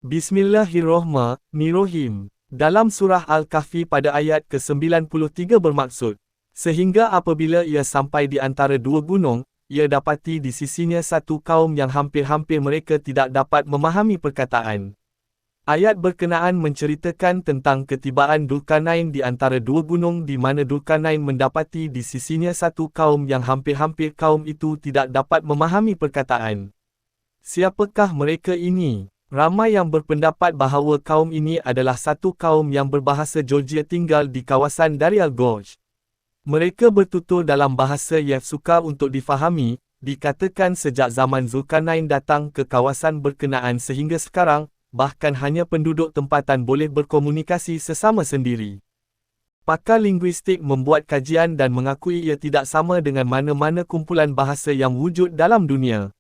Bismillahirrohmanirrohim. Dalam surah Al-Kahfi pada ayat ke-93 bermaksud, sehingga apabila ia sampai di antara dua gunung, ia dapati di sisinya satu kaum yang hampir-hampir mereka tidak dapat memahami perkataan. Ayat berkenaan menceritakan tentang ketibaan Dzulkarnain di antara dua gunung di mana Dzulkarnain mendapati di sisinya satu kaum yang hampir-hampir kaum itu tidak dapat memahami perkataan. Siapakah mereka ini? Ramai yang berpendapat bahawa kaum ini adalah satu kaum yang berbahasa Georgia tinggal di kawasan Darial Gorge. Mereka bertutur dalam bahasa yang sukar untuk difahami, dikatakan sejak zaman Dzulkarnain datang ke kawasan berkenaan sehingga sekarang, bahkan hanya penduduk tempatan boleh berkomunikasi sesama sendiri. Pakar linguistik membuat kajian dan mengakui ia tidak sama dengan mana-mana kumpulan bahasa yang wujud dalam dunia.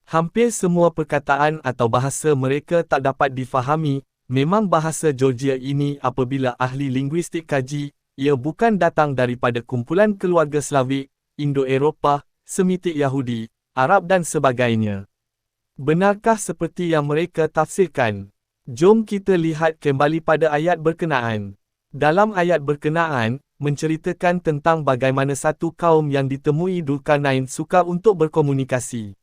Hampir semua perkataan atau bahasa mereka tak dapat difahami. Memang bahasa Georgia ini apabila ahli linguistik kaji, ia bukan datang daripada kumpulan keluarga Slavik, Indo-Eropah, Semitik Yahudi, Arab dan sebagainya. Benarkah seperti yang mereka tafsirkan? Jom kita lihat kembali pada ayat berkenaan. Dalam ayat berkenaan, menceritakan tentang bagaimana satu kaum yang ditemui Dzulkarnain sukar untuk berkomunikasi.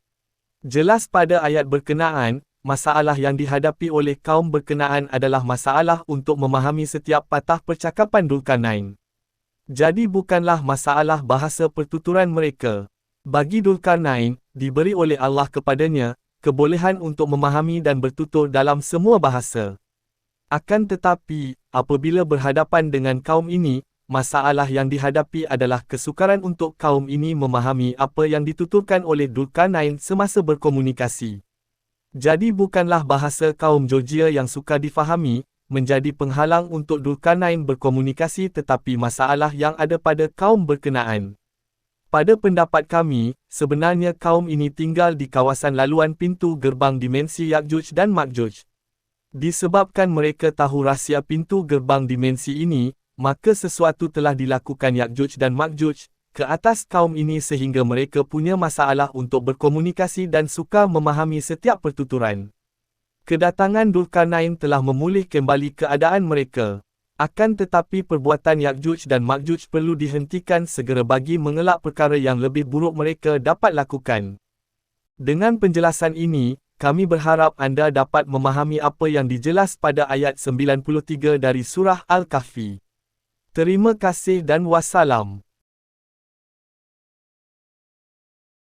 Jelas pada ayat berkenaan, masalah yang dihadapi oleh kaum berkenaan adalah masalah untuk memahami setiap patah percakapan Dzulkarnain. Jadi bukanlah masalah bahasa pertuturan mereka. Bagi Dzulkarnain, diberi oleh Allah kepadanya, kebolehan untuk memahami dan bertutur dalam semua bahasa. Akan tetapi, apabila berhadapan dengan kaum ini, masalah yang dihadapi adalah kesukaran untuk kaum ini memahami apa yang dituturkan oleh Dzulkarnain semasa berkomunikasi. Jadi bukanlah bahasa kaum Georgia yang sukar difahami, menjadi penghalang untuk Dzulkarnain berkomunikasi tetapi masalah yang ada pada kaum berkenaan. Pada pendapat kami, sebenarnya kaum ini tinggal di kawasan laluan pintu gerbang dimensi Yakjuj dan Makjuj. Disebabkan mereka tahu rahsia pintu gerbang dimensi ini, maka sesuatu telah dilakukan Yakjuj dan Makjuj ke atas kaum ini sehingga mereka punya masalah untuk berkomunikasi dan sukar memahami setiap pertuturan. Kedatangan Dzulkarnain telah memulih kembali keadaan mereka. Akan tetapi perbuatan Yakjuj dan Makjuj perlu dihentikan segera bagi mengelak perkara yang lebih buruk mereka dapat lakukan. Dengan penjelasan ini, kami berharap anda dapat memahami apa yang dijelas pada ayat 93 dari surah Al-Kahfi. Terima kasih dan wassalam.